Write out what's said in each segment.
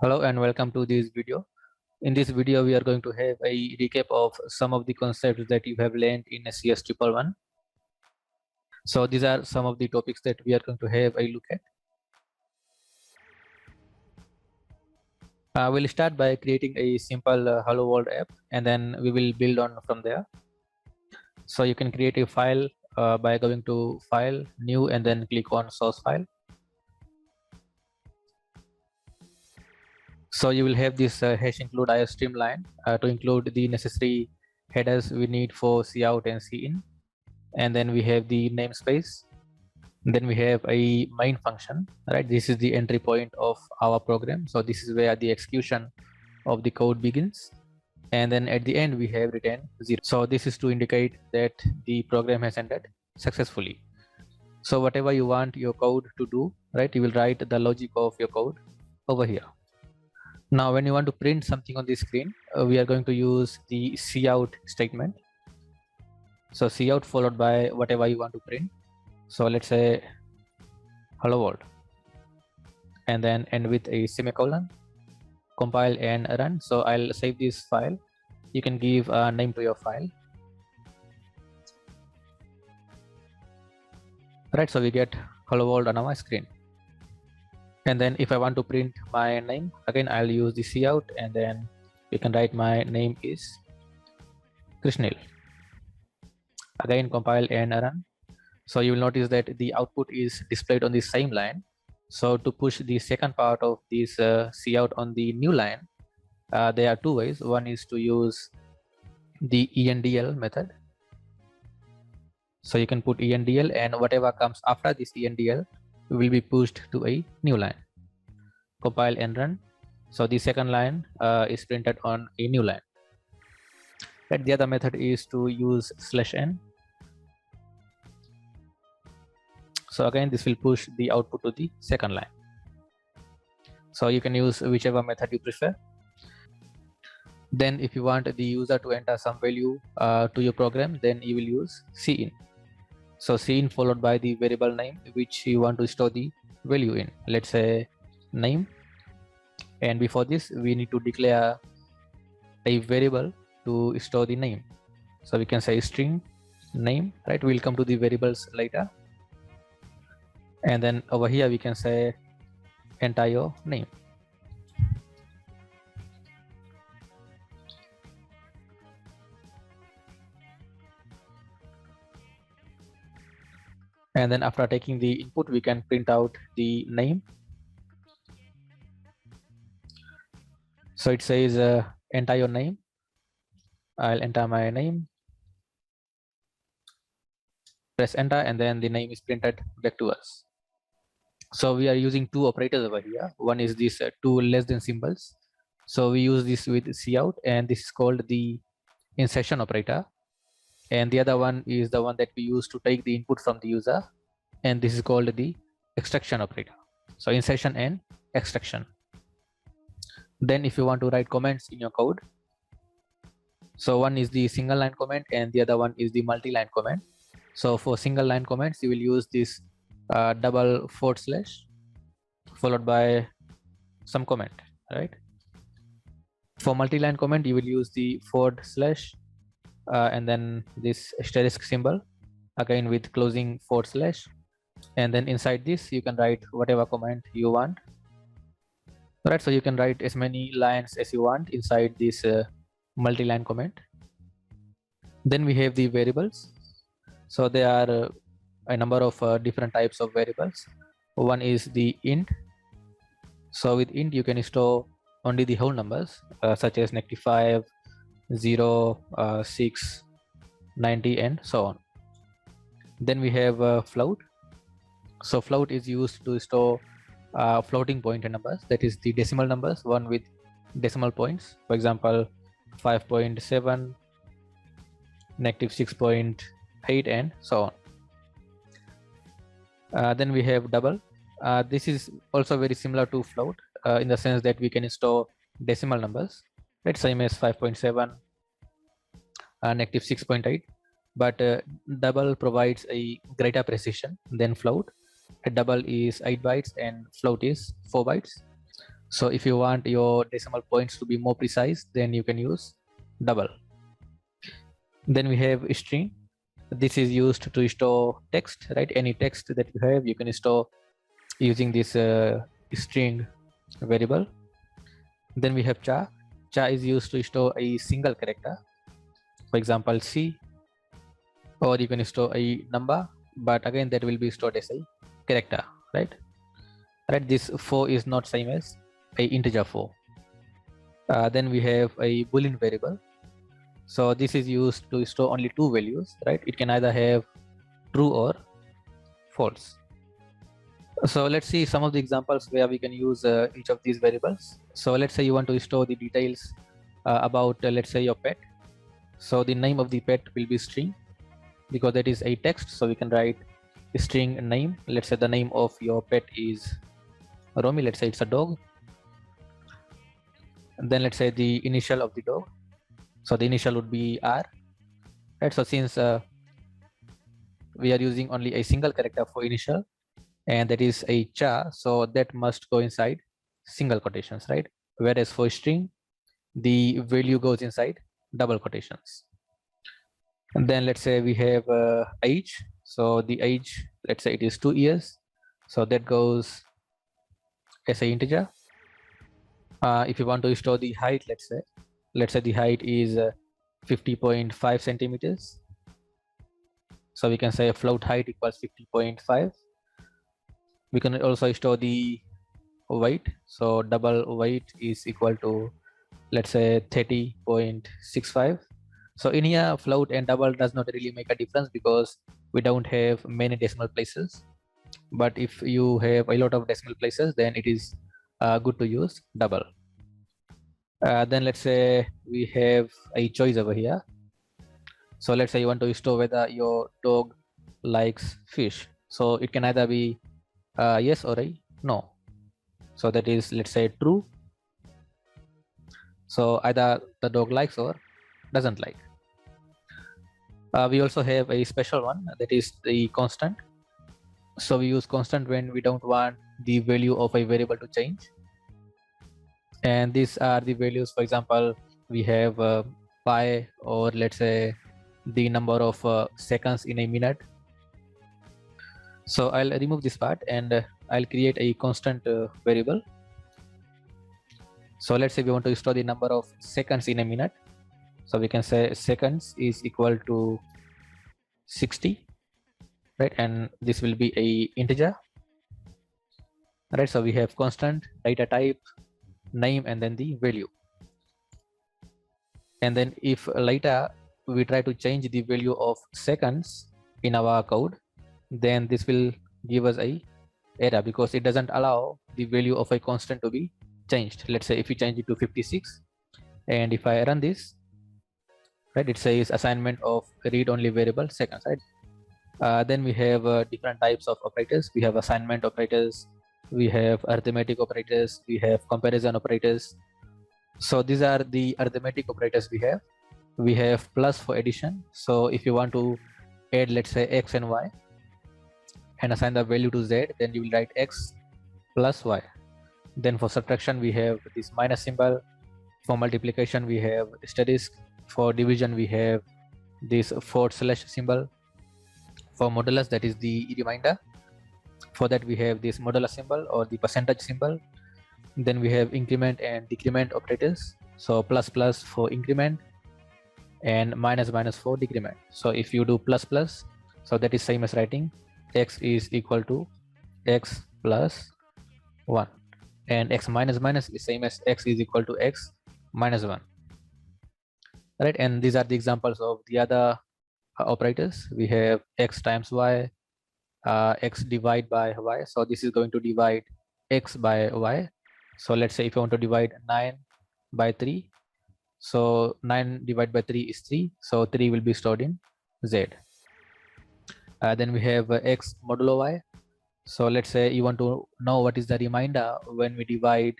Hello and welcome to this video. In this video, we are going to have a recap of some of the concepts that you have learned in CS 111. So these are some of the topics that we are going to have a look at. We'll start by creating a simple Hello World app, and then we will build on from there. So you can create a file by going to File, New, and then click on Source File. So you will have this hash include IO streamline to include the necessary headers we need for cout and cin. And then we have the namespace. Then we have a main function, right? This is the entry point of our program. So this is where the execution of the code begins. And then at the end, we have return 0. So this is to indicate that the program has ended successfully. So whatever you want your code to do, right? You will write the logic of your code over here. Now, when you want to print something on the screen, we are going to use the cout statement. So cout followed by whatever you want to print. So let's say hello world, and then end with a semicolon, compile and run. So I'll save this file. You can give a name to your file. Right, so we get hello world on our screen. And then if I want to print my name, again I'll use the cout, and then you can write my name is Krishnil. Again compile and run. So you will notice that the output is displayed on the same line. So to push the second part of this cout on the new line, there are two ways. One is to use the endl method. So you can put endl, and whatever comes after this endl will be pushed to a new line. Compile and run. So the second line is printed on a new line. And the other method is to use /n. So again, this will push the output to the second line. So you can use whichever method you prefer. Then if you want the user to enter some value to your program, then you will use cin. So cin followed by the variable name which you want to store the value in. Let's say name. And before this, we need to declare a variable to store the name. So we can say string name, right? We'll come to the variables later. And then over here we can say enter your name. And then after taking the input, we can print out the name. So it says enter your name. I'll enter my name, press enter, and then the name is printed back to us. So we are using two operators over here. One is this two less than symbols. So we use this with cout, and this is called the insertion operator. And the other one is the one that we use to take the input from the user, and this is called the extraction operator. So insertion and extraction. Then if you want to write comments in your code, so one is the single line comment and the other one is the multi-line comment. So for single line comments, you will use this double / followed by some comment, right? For multi-line comment, you will use the / and then this asterisk symbol, again with closing / and then inside this you can write whatever comment you want, right? So you can write as many lines as you want inside this multi-line comment. Then we have the variables. So there are a number of different types of variables. One is the int. So with int you can store only the whole numbers such as -5, 0, 6, 90, and so on. Then we have float. So float is used to store floating point numbers, that is the decimal numbers, one with decimal points, for example 5.7, -6.8, and so on. Then we have double. This is also very similar to float in the sense that we can store decimal numbers, right? Same as 5.7, -6.8, but double provides a greater precision than float. A double is 8 bytes and float is 4 bytes. So if you want your decimal points to be more precise, then you can use double. Then we have string. This is used to store text, right? Any text that you have, you can store using this string variable. Then we have char. Char is used to store a single character, for example C, or you can store a number, but again that will be stored as a character, right? This 4 is not same as a integer 4. Then we have a boolean variable. So this is used to store only two values, right? It can either have true or false. So let's see some of the examples where we can use each of these variables. So let's say you want to store the details about let's say your pet. So the name of the pet will be string because that is a text. So we can write string name. Let's say the name of your pet is Romy. Let's say it's a dog. And then let's say the initial of the dog. So the initial would be R, right? So since we are using only a single character for initial, and that is a char, so that must go inside single quotations, right? Whereas for string, the value goes inside double quotations. And then let's say we have age. So the age, let's say it is 2 years. So that goes as a integer. If you want to store the height, let's say the height is 50.5 centimeters. So we can say float height equals 50.5. We can also store the weight. So double weight is equal to, let's say 30.65. So in here, float and double does not really make a difference because we don't have many decimal places. But if you have a lot of decimal places, then it is good to use double. Then let's say we have a choice over here. So let's say you want to store whether your dog likes fish. So it can either be yes or a no. So that is, let's say, true. So either the dog likes or doesn't like. We also have a special one, that is the constant. So we use constant when we don't want the value of a variable to change. And these are the values. For example, we have pi, or let's say the number of seconds in a minute. So I'll remove this part and I'll create a constant variable. So let's say we want to store the number of seconds in a minute. So we can say seconds is equal to 60, right? And this will be a integer, right? So we have constant, data type, name, and then the value. And then if later we try to change the value of seconds in our code, then this will give us a error because it doesn't allow the value of a constant to be changed. Let's say if we change it to 56, and if I run this, right, it says assignment of read-only variable seconds, right? Then we have different types of operators. We have assignment operators, we have arithmetic operators, we have comparison operators. So these are the arithmetic operators we have. We have plus for addition. So if you want to add, let's say, x and y and assign the value to z, then you will write x plus y. Then for subtraction, we have this minus symbol. For multiplication, we have asterisk. For division, we have this / symbol. For modulus, that is the remainder. For that, we have this modulus symbol or the percentage symbol. Then we have increment and decrement operators. So plus plus for increment and minus minus for decrement. So if you do plus plus, so that is same as writing x is equal to x plus 1, and x minus minus is same as x is equal to x minus 1, right? And these are the examples of the other operators. We have x times y, x divide by y. So this is going to divide x by y. So let's say if you want to divide 9 by 3, so 9 divided by 3 is 3. So 3 will be stored in z. Then we have x modulo y. So let's say you want to know what is the remainder when we divide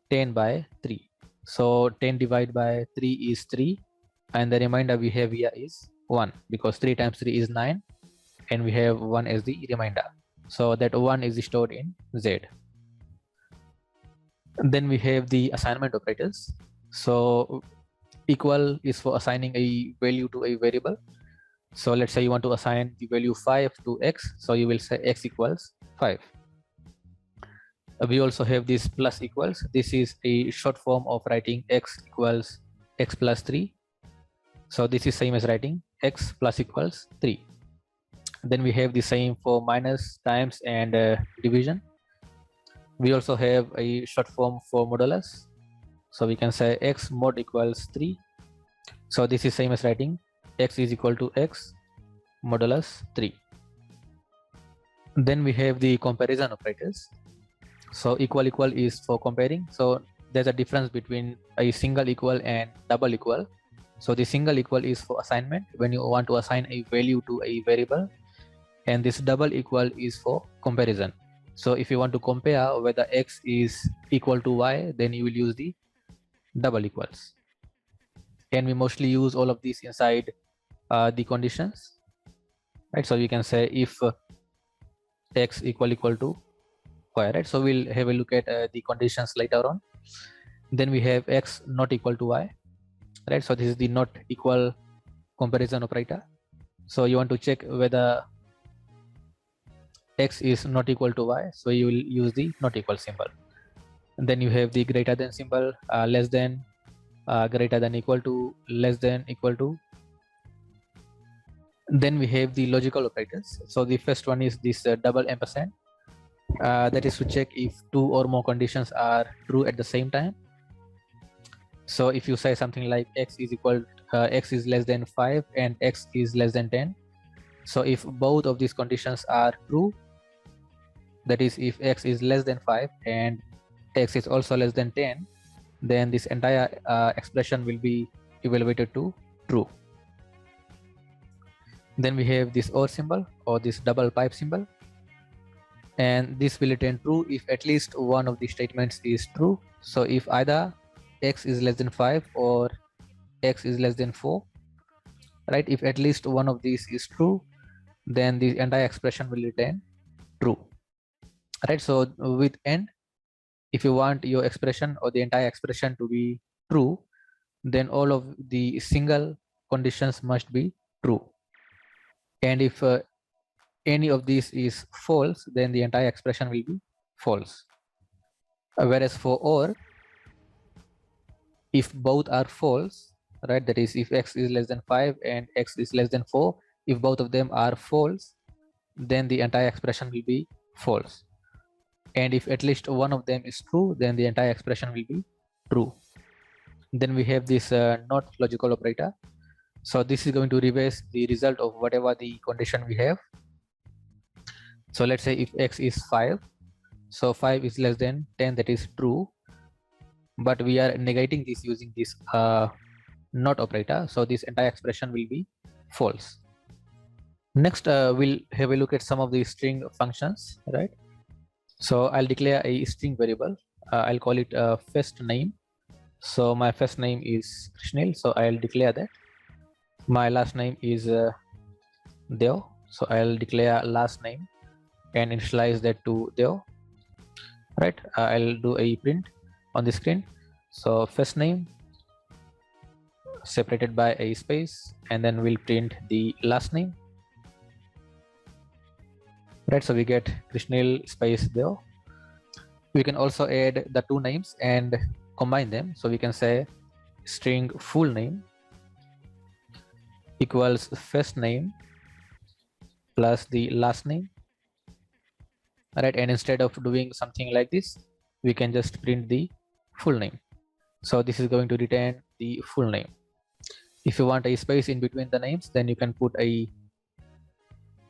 10 by 3. So 10 divided by 3 is 3, and the remainder we have here is 1, because 3 times 3 is 9, and we have 1 as the remainder. So that 1 is stored in z. Then we have the assignment operators. So equal is for assigning a value to a variable. So let's say you want to assign the value 5 to x, so you will say x equals 5. We also have this plus equals. This is a short form of writing x equals x plus 3. So this is same as writing x plus equals 3. Then we have the same for minus, times, and division. We also have a short form for modulus. So we can say x mod equals 3. So this is same as writing x is equal to x modulus 3. Then we have the comparison operators. So equal is for comparing. So there's a difference between a single equal and double equal. So the single equal is for assignment, when you want to assign a value to a variable, and this double equal is for comparison. So if you want to compare whether x is equal to y, then you will use the double equals. And we mostly use all of these inside the conditions, right? So you can say if x equal to y, right? So we'll have a look at the conditions later on. Then we have x not equal to y, right? So this is the not equal comparison operator. So you want to check whether x is not equal to y, so you will use the not equal symbol. And then you have the greater than symbol, less than, greater than, equal to, less than, equal to. Then we have the logical operators. So the first one is this double ampersand. That is to check if two or more conditions are true at the same time. So if you say something like x is less than 5 and x is less than 10. So if both of these conditions are true, that is if x is less than 5 and x is also less than 10, then this entire expression will be evaluated to true. Then we have this OR symbol, or this double pipe symbol, and this will return true if at least one of the statements is true. So if either x is less than 5 or x is less than 4, right? If at least one of these is true, then the entire expression will return true, right? So with AND, if you want your expression or the entire expression to be true, then all of the single conditions must be true. And if any of these is false, then the entire expression will be false. Whereas for OR, if both are false, right, that is if x is less than 5 and x is less than 4, if both of them are false, then the entire expression will be false. And if at least one of them is true, then the entire expression will be true. Then we have this not logical operator. So this is going to reverse the result of whatever the condition we have. So let's say if x is 5, so 5 is less than 10, that is true, but we are negating this using this not operator, so this entire expression will be false. Next, we'll have a look at some of the string functions, right? So I'll declare a string variable. I'll call it first name. So my first name is Krishnil, so I'll declare that. My last name is Deo, so I'll declare last name and initialize that to Deo, right? I'll do a print on the screen. So first name separated by a space, and then we'll print the last name, right? So we get Krishnil space Deo. We can also add the two names and combine them. So we can say string full name equals first name plus the last name, right? And instead of doing something like this, we can just print the full name. So this is going to return the full name. If you want a space in between the names, then you can put a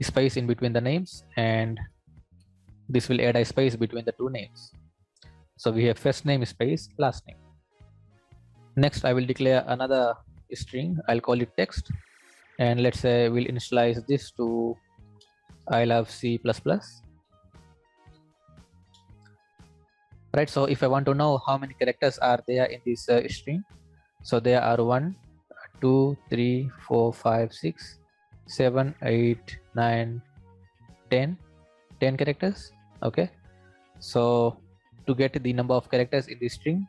space in between the names, and this will add a space between the two names. So we have first name space last name. Next, I will declare another string. I'll call it text, and let's say we'll initialize this to I love C++. Right, so if I want to know how many characters are there in this string, so there are 1, 2, 3, 4, 5, 6, 7, 8, 9, 10 characters. Okay, so to get the number of characters in the string,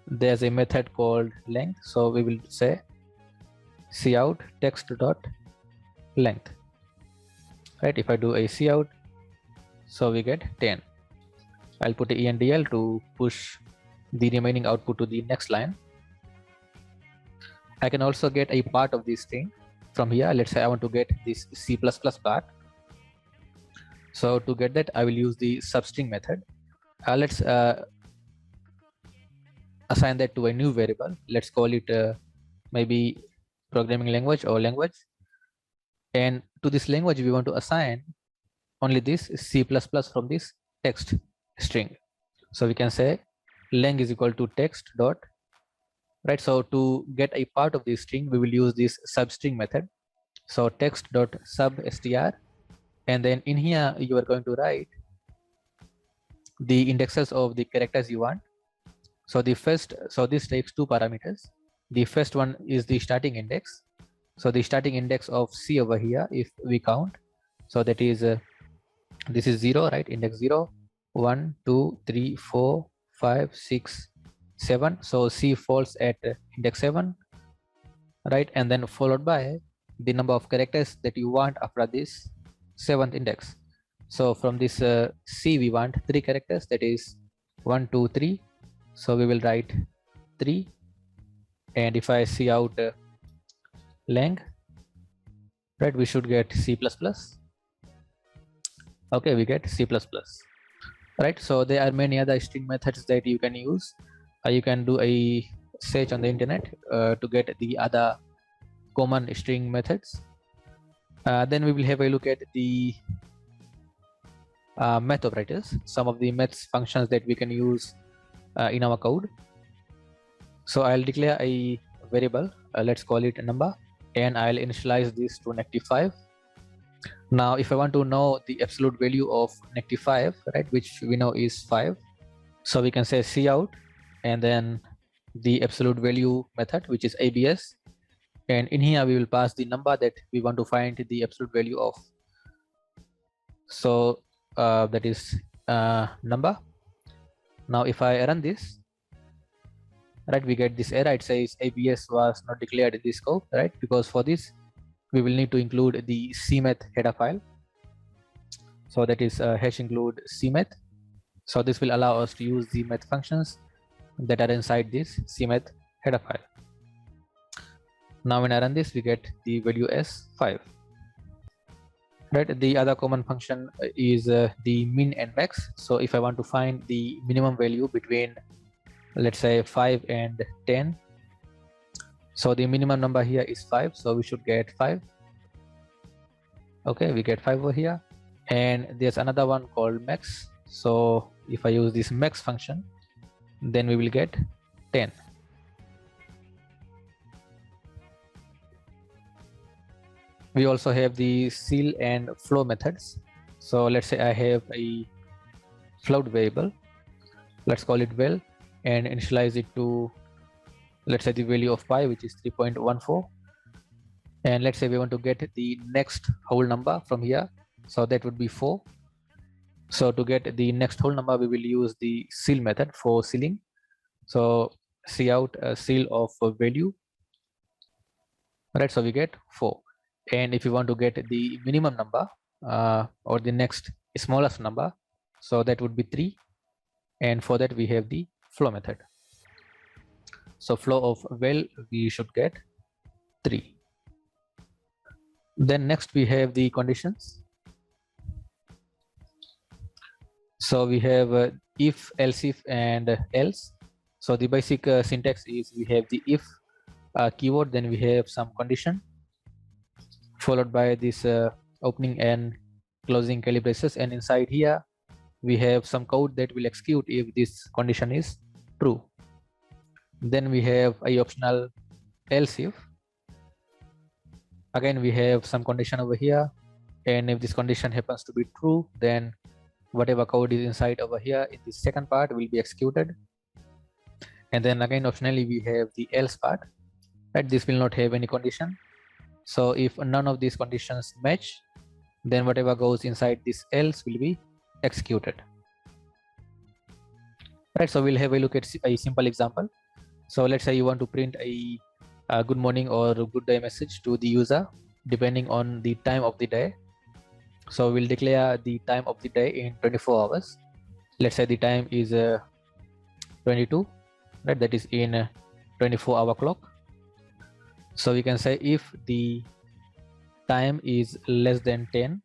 there's a method called length. So we will say cout text dot length, right? If I do a cout, so we get 10. I'll put a endl to push the remaining output to the next line. I can also get a part of this string from here. Let's say I want to get this C++ part. So to get that, I will use the substring method. Let's assign that to a new variable. Let's call it maybe programming language or language. And to this language, we want to assign only this C++ from this text string. So we can say length is equal to text dot, right? So to get a part of this string, we will use this substring method. So text dot substr, and then in here you are going to write the indexes of the characters you want. So the first, so this takes two parameters. The first one is the starting index. So the starting index of C over here, if we count, so that is this is 0, right? Index 0, 1, 2, 3, 4, 5, 6, 7. So C falls at index 7, right? And then followed by the number of characters that you want after this 7th index. So from this C, we want 3 characters, that is 1, 2, 3. So we will write 3. And if I cout length, right, we should get C++. Okay, we get C++, right? So there are many other string methods that you can use. You can do a search on the internet to get the other common string methods. Then we will have a look at the math operators, some of the math functions that we can use in our code. So I'll declare a variable, let's call it a number, and I'll initialize this to -5. Now if I want to know the absolute value of -5, right, which we know is 5, so we can say cout and then the absolute value method, which is abs, and in here we will pass the number that we want to find the absolute value of. So that is number. Now if I run this, right, we get this error. It says abs was not declared in the scope, right? Because for this we will need to include the cmath header file. So that is #include cmath. So this will allow us to use the math functions that are inside this cmath header file. Now when I run this, we get the value as 5. Right, the other common function is the min and max. So if I want to find the minimum value between, let's say, 5 and 10, so the minimum number here is 5, so we should get 5. Okay, we get 5 over here. And there's another one called max. So if I use this max function, then we will get 10. We also have the ceil and flow methods. So let's say I have a float variable, let's call it val, and initialize it to, let's say, the value of pi, which is 3.14. And let's say we want to get the next whole number from here, so that would be 4. So to get the next whole number, we will use the ceil method for sealing. So cout a ceil of value, right? So we get 4. And if you want to get the minimum number or the next smallest number, so that would be 3. And for that we have the flow method. So flow of val, we should get 3. Then next we have the conditions. So we have if, else if, and else. So the basic syntax is we have the if keyword, then we have some condition, followed by this opening and closing curly braces, and inside here we have some code that will execute if this condition is true. Then we have a optional else if. Again we have some condition over here, and if this condition happens to be true, then whatever code is inside over here in the second part will be executed. And then again optionally we have the else part, right? This will not have any condition. So if none of these conditions match, then whatever goes inside this else will be executed. right? So we'll have a look at a simple example. So let's say you want to print a good morning or good day message to the user depending on the time of the day. So we'll declare the time of the day in 24 hours. Let's say the time is 22, right? That is in 24-hour clock. So we can say if the time is less than 10,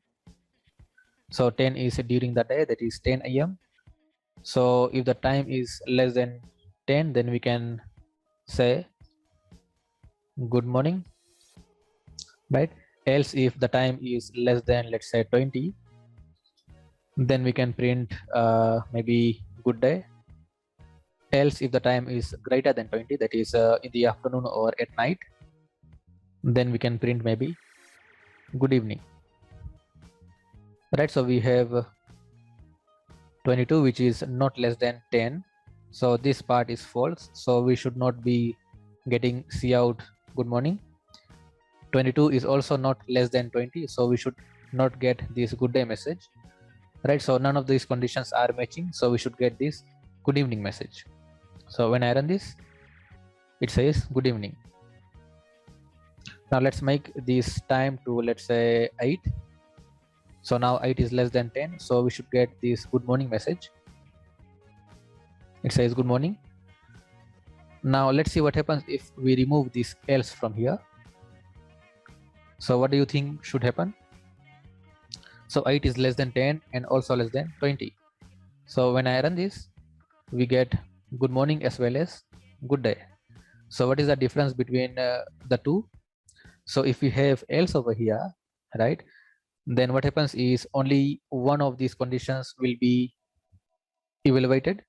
so 10 is during the day, that is 10 a.m. So if the time is less than 10, then we can say good morning, right? Else if the time is less than, let's say 20, then we can print maybe good day. Else if the time is greater than 20, that is in the afternoon or at night, then we can print maybe good evening, right? So we have 22, which is not less than 10. So this part is false, so we should not be getting cout good morning. 22 is also not less than 20, so we should not get this good day message, right? So none of these conditions are matching, so we should get this good evening message. So when I run this, it says good evening. Now let's make this time to, let's say 8. So now 8 is less than 10, so we should get this good morning message. It says good morning. Now let's see what happens if we remove this else from here. So what do you think should happen? So 8 is less than 10 and also less than 20. So when I run this, we get good morning as well as good day. So what is the difference between the two? So if we have else over here, right, then what happens is only one of these conditions will be evaluated.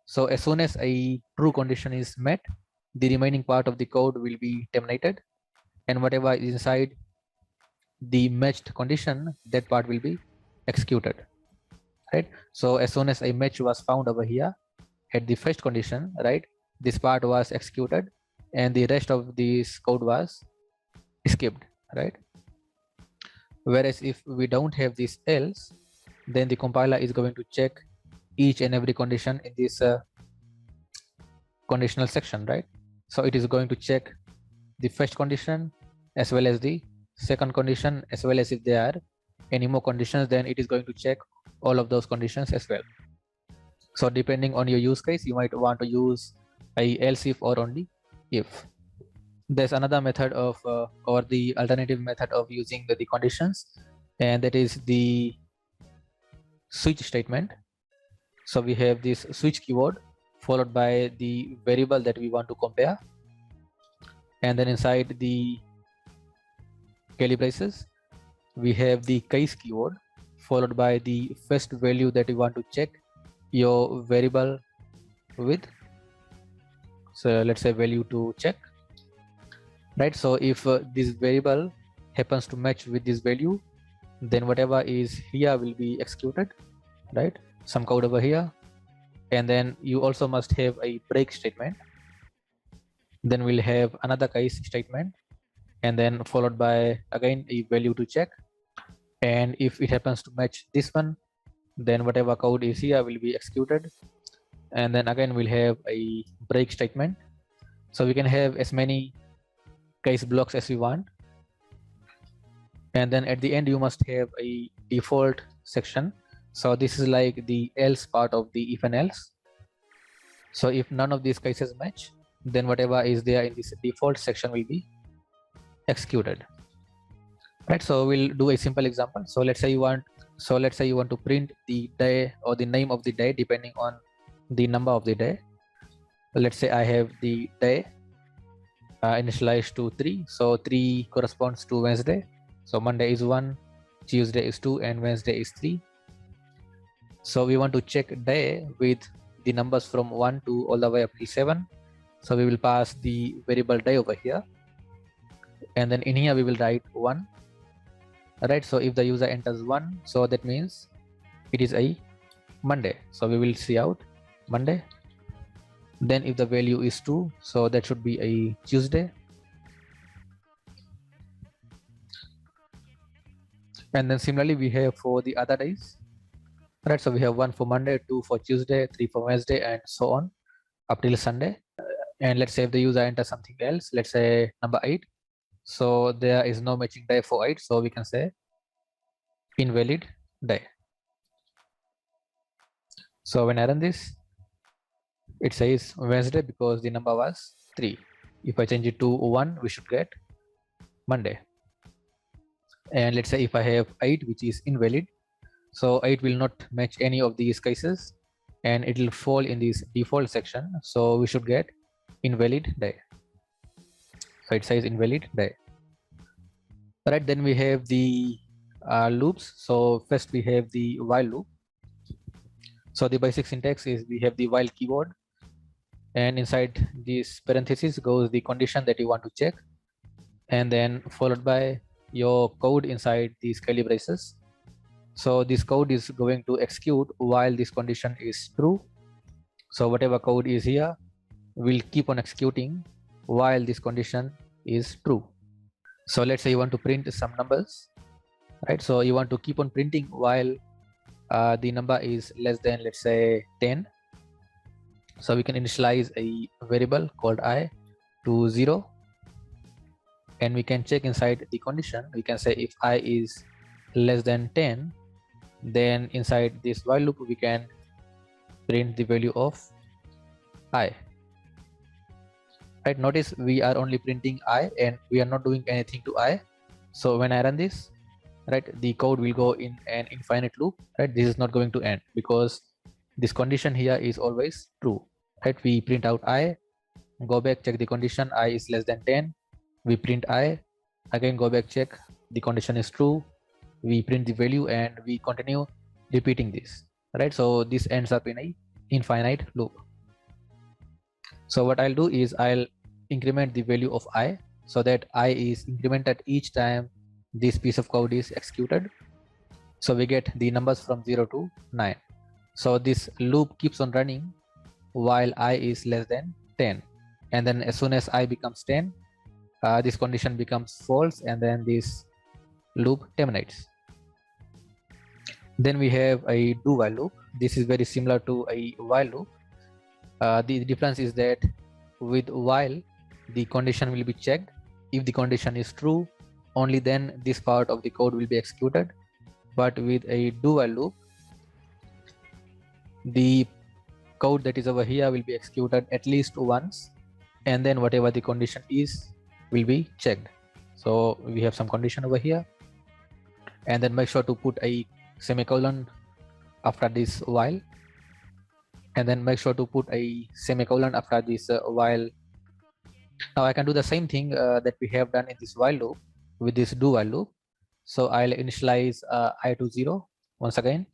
So as soon as a true condition is met, the remaining part of the code will be terminated, and whatever is inside the matched condition, that part will be executed, right? So as soon as a match was found over here at the first condition, right, this part was executed and the rest of this code was skipped, right? Whereas if we don't have this else, then the compiler is going to check each and every condition in this conditional section, right? So it is going to check the first condition as well as the second condition, as well as if there are any more conditions, then it is going to check all of those conditions as well. So depending on your use case, you might want to use a else if or only if. There's another method of or the alternative method of using the conditions, and that is the switch statement. So we have this switch keyword followed by the variable that we want to compare, and then inside the curly braces we have the case keyword followed by the first value that you want to check your variable with. So let's say value to check, right? So if this variable happens to match with this value, then whatever is here will be executed, right? Some code over here, and then you also must have a break statement. Then we'll have another case statement, and then followed by again a value to check, and if it happens to match this one, then whatever code is here will be executed, and then again we'll have a break statement. So we can have as many case blocks as we want, and then at the end you must have a default section. So this is like the else part of the if and else. So if none of these cases match, then whatever is there in this default section will be executed, right? So we'll do a simple example. So let's say you want to print the day or the name of the day depending on the number of the day. Let's say I have the day initialized to 3, so 3 corresponds to Wednesday. So Monday is 1, Tuesday is 2, and Wednesday is 3. So we want to check day with the numbers from 1 to all the way up to 7. So we will pass the variable day over here, and then in here we will write 1, right? So if the user enters 1, so that means it is a Monday, so we will cout Monday. Then if the value is 2, so that should be a Tuesday. And then similarly we have for the other days. Right, so we have 1 for Monday, 2 for Tuesday, 3 for Wednesday, and so on up till Sunday. And let's say if the user enters something else, let's say number 8. So there is no matching day for 8, so we can say invalid day. So when I run this, it says Wednesday because the number was 3. If I change it to 1, we should get Monday. And let's say if I have 8, which is invalid, so 8 will not match any of these cases and it will fall in this default section, so we should get invalid day. So it says invalid day. Right, then we have the loops. So first we have the while loop. So the basic syntax is we have the while keyword, and inside this parenthesis goes the condition that you want to check, and then followed by your code inside these curly braces. So this code is going to execute while this condition is true. So whatever code is here will keep on executing while this condition is true. So let's say you want to print some numbers, right? So you want to keep on printing while the number is less than, let's say, 10. So we can initialize a variable called I to 0, and we can check inside the condition. We can say if I is less than 10, then inside this while loop we can print the value of I. Right, notice we are only printing I and we are not doing anything to I. So when I run this, right, the code will go in an infinite loop. Right, this is not going to end because this condition here is always true. Right, we print out I, go back, check the condition, I is less than 10, we print I, again go back, check the condition is true, we print the value, and we continue repeating this. Right, so this ends up in a infinite loop. So what I'll do is I'll increment the value of I so that I is incremented each time this piece of code is executed. So we get the numbers from 0 to 9. So this loop keeps on running while I is less than 10. And then as soon as I becomes 10, this condition becomes false, and then this loop terminates. Then we have a do while loop. This is very similar to a while loop. The difference is that with while, the condition will be checked. If the condition is true, only then this part of the code will be executed. But with a do while loop, the code that is over here will be executed at least once, and then whatever the condition is will be checked. So we have some condition over here, and then make sure to put a semicolon after this while, and then make sure to put a semicolon after this while. Now I can do the same thing that we have done in this while loop with this do while loop. So I'll initialize I to 0 once again,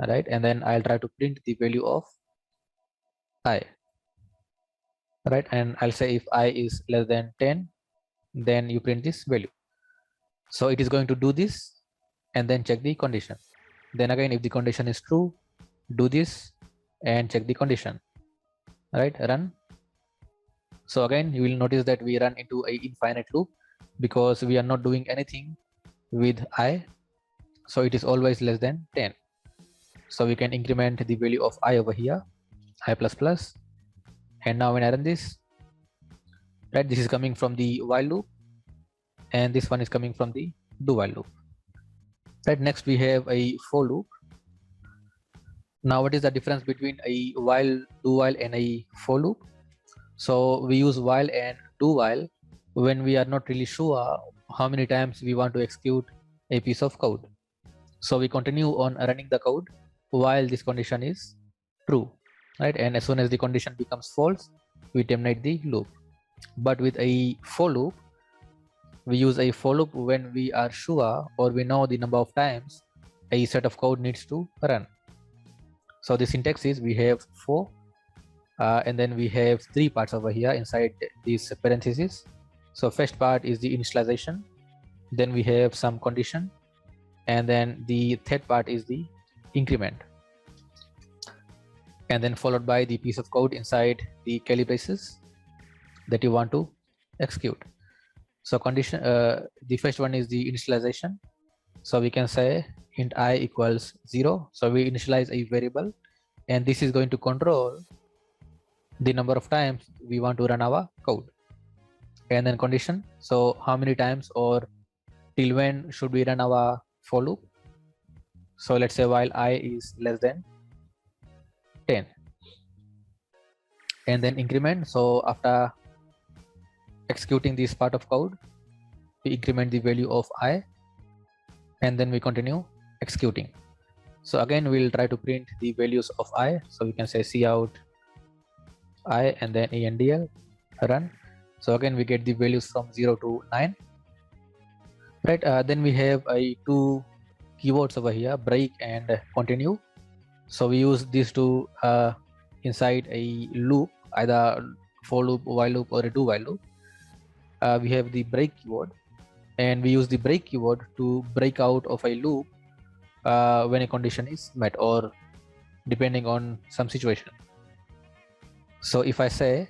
right, and then I'll try to print the value of I, right, and I'll say if I is less than 10, then you print this value. So it is going to do this and then check the condition. Then again, if the condition is true, do this and check the condition, right, run. So again, you will notice that we run into a infinite loop because we are not doing anything with I, so it is always less than 10. So we can increment the value of I over here, I plus plus, and now when I run this, right, this is coming from the while loop and this one is coming from the do while loop. Right, next we have a for loop. Now what is the difference between a while, do while, and a for loop? So we use while and do while when we are not really sure how many times we want to execute a piece of code. So we continue on running the code while this condition is true, right? And as soon as the condition becomes false, we terminate the loop. But with a for loop, we use a for loop when we are sure or we know the number of times a set of code needs to run. So the syntax is we have for, and then we have 3 parts over here inside these parentheses. So first part is the initialization, then we have some condition, and then the third part is the increment, and then followed by the piece of code inside the curly braces that you want to execute. So condition, the first one is the initialization, So we can say int I equals 0. So we initialize a variable, and this is going to control the number of times we want to run our code. And then condition, so how many times or till when should we run our for loop. So let's say while I is less than 10. And then increment, so after executing this part of code, we increment the value of I, and then we continue executing. So again, we'll try to print the values of I. So we can say cout I and then endl run. So again, we get the values from 0 to 9. Right, then we have two keywords over here, break and continue. So we use these two inside a loop, either for loop, while loop, or a do while loop. We have the break keyword, and we use the break keyword to break out of a loop when a condition is met, or depending on some situation. So if I say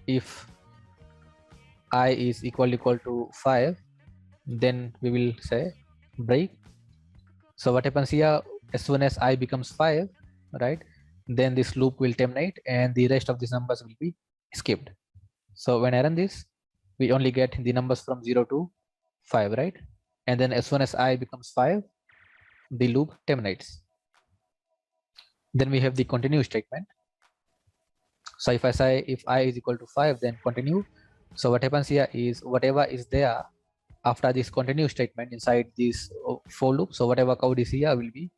if I is equal to 5, then we will say break. So what happens here, as soon as I becomes 5, right, then this loop will terminate and the rest of these numbers will be skipped. So when I run this, we only get the numbers from 0 to 5, right? And then as soon as I becomes 5, the loop terminates. Then we have the continue statement. So if I say if I is equal to 5, then continue. So what happens here is whatever is there after this continue statement inside this for loop, so whatever code is here will be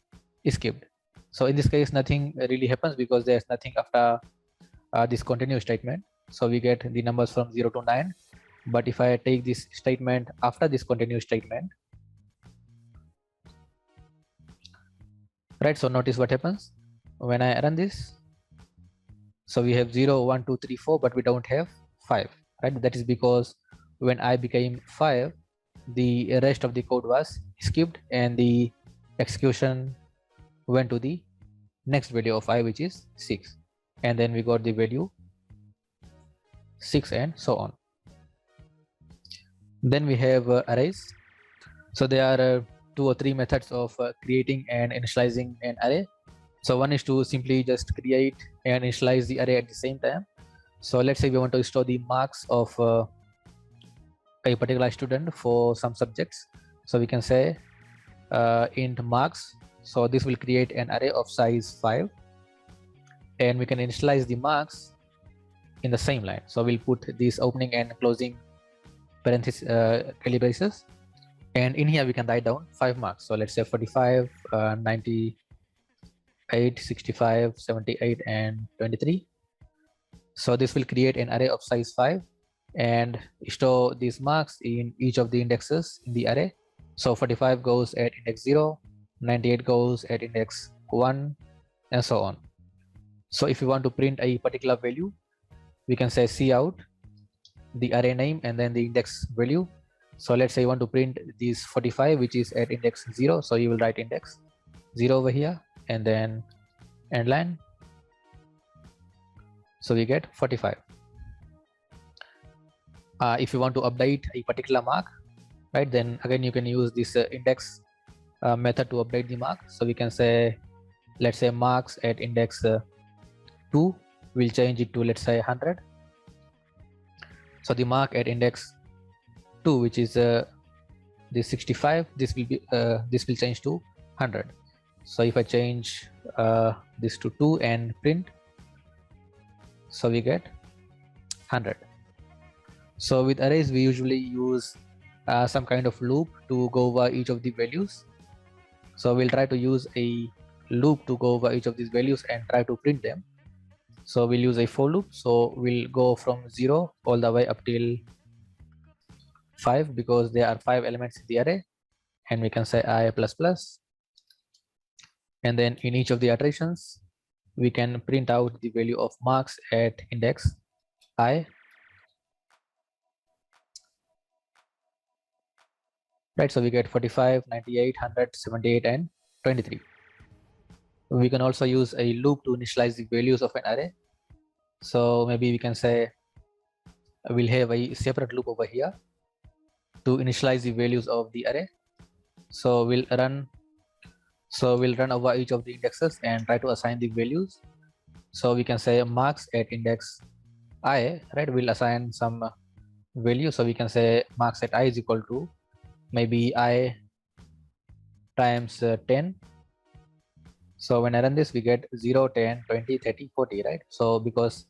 skipped. So in this case, nothing really happens because there's nothing after this continue statement. So we get the numbers from 0 to 9. But if I take this statement after this continue statement, right, so notice what happens when I run this. So we have 0, 1, 2, 3, 4, but we don't have 5, right? That is because when I became 5, the rest of the code was skipped and the execution went to the next value of I, which is 6. And then we got the value 6 and so on. Then we have arrays. So there are 2 or 3 methods of creating and initializing an array. So one is to simply just create and initialize the array at the same time. So let's say we want to store the marks of a particular student for some subjects. So we can say int marks. So this will create an array of size 5, and we can initialize the marks in the same line. So we'll put this opening and closing parenthesis curly braces, and in here we can write down 5 marks. So let's say 45, 98, 65, 78, and 23. So this will create an array of size 5 and store these marks in each of the indexes in the array. So 45 goes at index 0, 98 goes at index 1, and so on. So if you want to print a particular value, we can say cout the array name and then the index value. So let's say you want to print this 45, which is at index 0. So you will write index 0 over here and then end line. So we get 45. If you want to update a particular mark, right, then again you can use this index method to update the mark. So we can say, let's say marks at index 2, we'll change it to, let's say, 100. So the mark at index 2, which is the 65, this will change to 100. So if I change this to 2 and print, so we get 100. So with arrays, we usually use some kind of loop to go over each of the values. So we'll try to use a loop to go over each of these values and try to print them. So we'll use a for loop. So we'll go from 0 all the way up till 5 because there are 5 elements in the array, and we can say I plus plus. And then in each of the iterations, we can print out the value of marks at index I. Right, so we get 45, 98, 100, 78, and 23. We can also use a loop to initialize the values of an array. So maybe we can say we'll have a separate loop over here to initialize the values of the array. So we'll run over each of the indexes and try to assign the values. So we can say marks at index I, right? We'll assign some value. So we can say marks at I is equal to maybe I times 10. So when I run this, we get 0, 10, 20, 30, 40, right? So because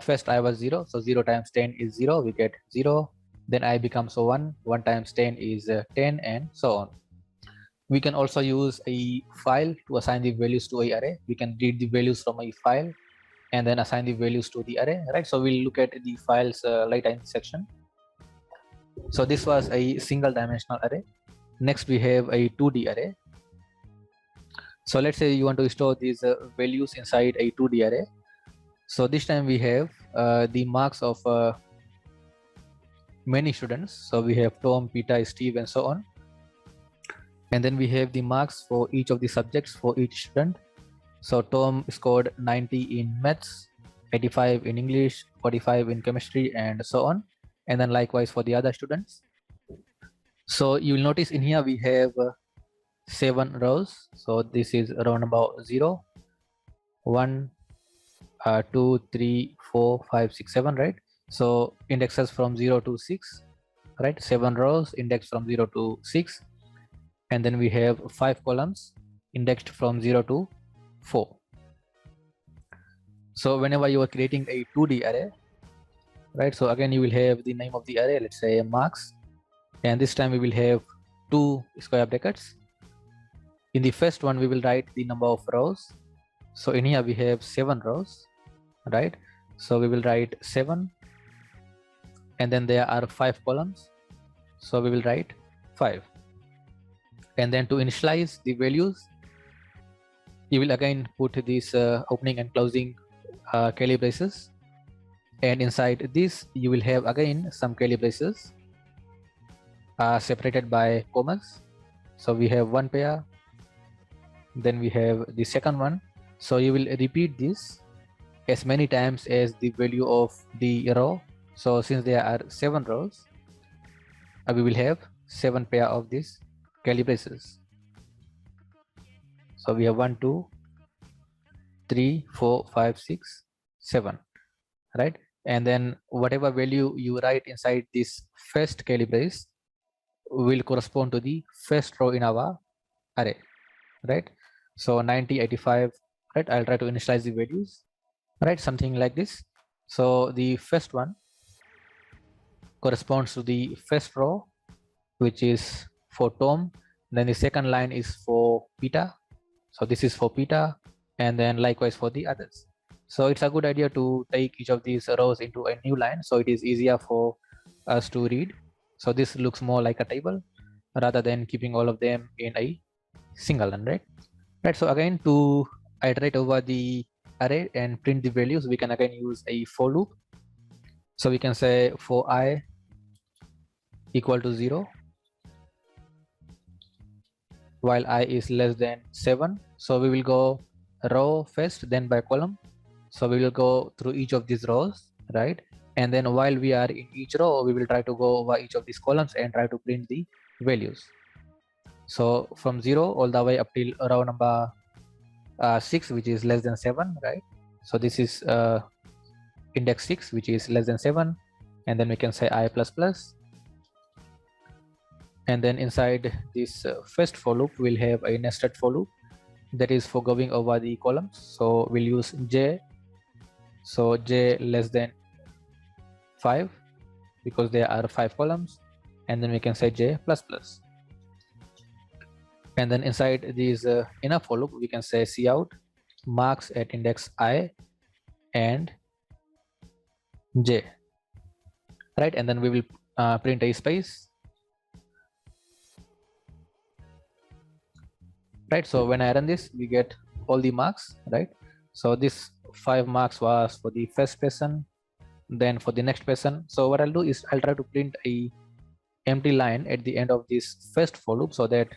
first I was 0, so 0 times 10 is 0, we get 0. Then I becomes 1, 1 times 10 is 10, and so on. We can also use a file to assign the values to a array. We can read the values from a file and then assign the values to the array, right? So we'll look at the files later in the section. So this was a single dimensional array. Next we have a 2D array. So let's say you want to store these values inside a 2D array. So this time we have the marks of many students. So we have Tom, Peter, Steve, and so on. And then we have the marks for each of the subjects for each student. So Tom scored 90 in maths, 85 in English, 45 in chemistry, and so on. And then likewise for the other students. So you will notice in here we have 7 rows. So this is row number 0, 1, 2, 3, 4, 5, 6, 7, right? So indexes from 0 to 6, right? 7 rows indexed from 0 to 6. And then we have 5 columns indexed from 0 to 4. So whenever you are creating a 2D array, right? So again, you will have the name of the array, let's say marks. And this time we will have 2 square brackets. In the first one, we will write the number of rows. So in here we have 7 rows, right? So we will write 7. And then there are 5 columns. So we will write 5. And then to initialize the values, you will again put these opening and closing curly braces. And inside this, you will have again some curly braces separated by commas. So we have one pair, then we have the second one. So you will repeat this as many times as the value of the row. So since there are 7 rows, we will have 7 pair of these curly braces. So we have 1, 2, 3, 4, 5, 6, 7, right? And then whatever value you write inside this first curly brace will correspond to the first row in our array, right? So 90, 85, right? I'll try to initialize the values, right? Something like this. So the first one corresponds to the first row, which is for Tom. Then the second line is for Peter. So this is for Peter, and then likewise for the others. So it's a good idea to take each of these rows into a new line, so it is easier for us to read. So this looks more like a table rather than keeping all of them in a single line, right? Right. So again, to iterate over the array and print the values, we can again use a for loop. So we can say for I equal to 0 while I is less than 7. So we will go row first, then by column. So we will go through each of these rows, right? And then while we are in each row, we will try to go over each of these columns and try to print the values. So from 0 all the way up till row number 6, which is less than 7, right? So this is index 6, which is less than 7. And then we can say I plus plus. And then inside this first for loop, we'll have a nested for loop that is for going over the columns. So we'll use j. So j less than 5 because there are 5 columns. And then we can say j plus plus. And then inside this inner for loop, we can say cout marks at index I and j, right? And then we will print a space, right? So when I run this, we get all the marks, right? So this 5 marks was for the first person, then for the next person. So what I'll do is I'll try to print a empty line at the end of this first for loop so that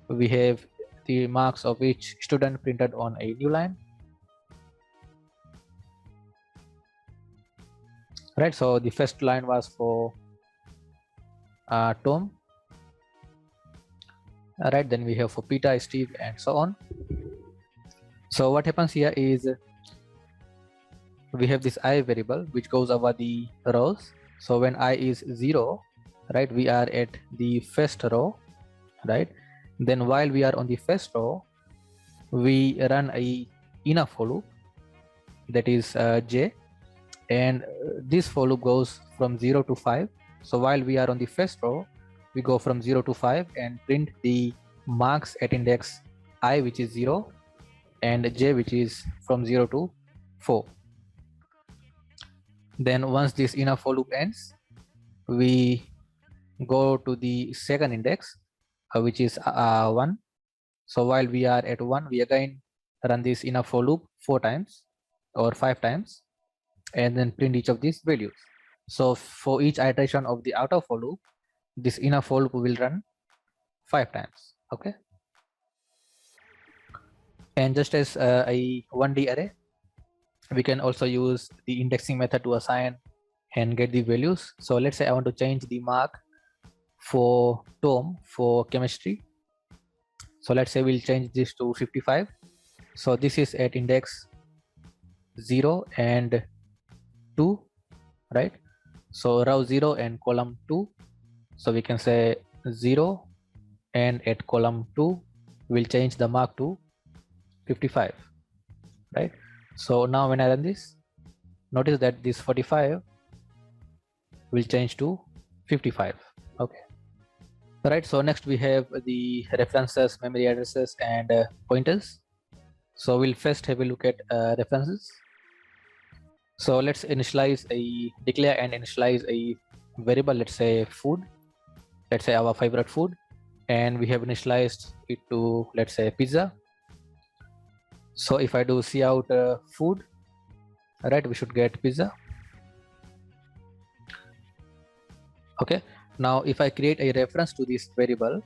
we have the marks of each student printed on a new line, right? So the first line was for Tom, All right, then we have for Peter, Steve, and so on. So what happens here is we have this I variable which goes over the rows. So when I is 0, right, we are at the first row, right? Then while we are on the first row, we run a inner for loop, that is j, and this for loop goes from 0 to 5. So while we are on the first row, we go from 0 to 5 and print the marks at index I, which is 0, and j, which is from 0 to 4. Then once this inner for loop ends, we go to the second index, which is 1. So while we are at 1, we again run this inner for loop 4 times or 5 times, and then print each of these values. So for each iteration of the outer for loop, this inner for loop will run 5 times. Okay. And just as a 1D array, we can also use the indexing method to assign and get the values. So let's say I want to change the mark for Tom for chemistry. So let's say we'll change this to 55. So this is at index 0 and 2, right? So row 0 and column 2. So we can say 0, and at column 2, we'll change the mark to 55, right? So now when I run this, notice that this 45 will change to 55. Okay. Right, so next we have the references, memory addresses, and pointers. So we'll first have a look at references. So let's declare and initialize a variable, let's say food, let's say our favorite food, and we have initialized it to, let's say, pizza. So if I do cout food, right, we should get pizza. Okay. Now if I create a reference to this variable,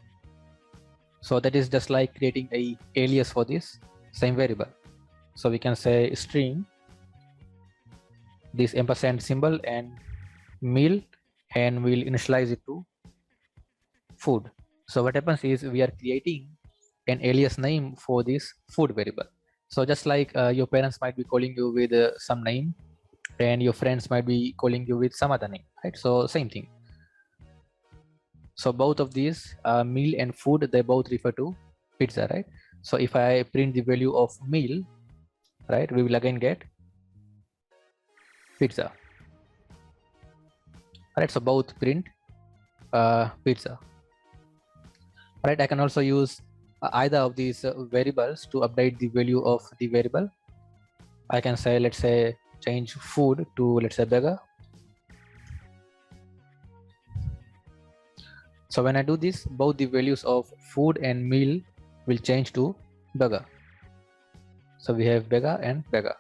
so that is just like creating a alias for this same variable. So we can say string this ampersand symbol and meal, and we'll initialize it to food. So what happens is we are creating an alias name for this food variable. So just like your parents might be calling you with some name, and your friends might be calling you with some other name, right? So same thing. So both of these meal and food, they both refer to pizza, right? So if I print the value of meal, right, we will again get pizza. Right, so both print pizza. Right, I can also use either of these variables to update the value of the variable. I can say, let's say, change food to, let's say, burger. So when I do this, both the values of food and meal will change to burger. So we have burger and burger.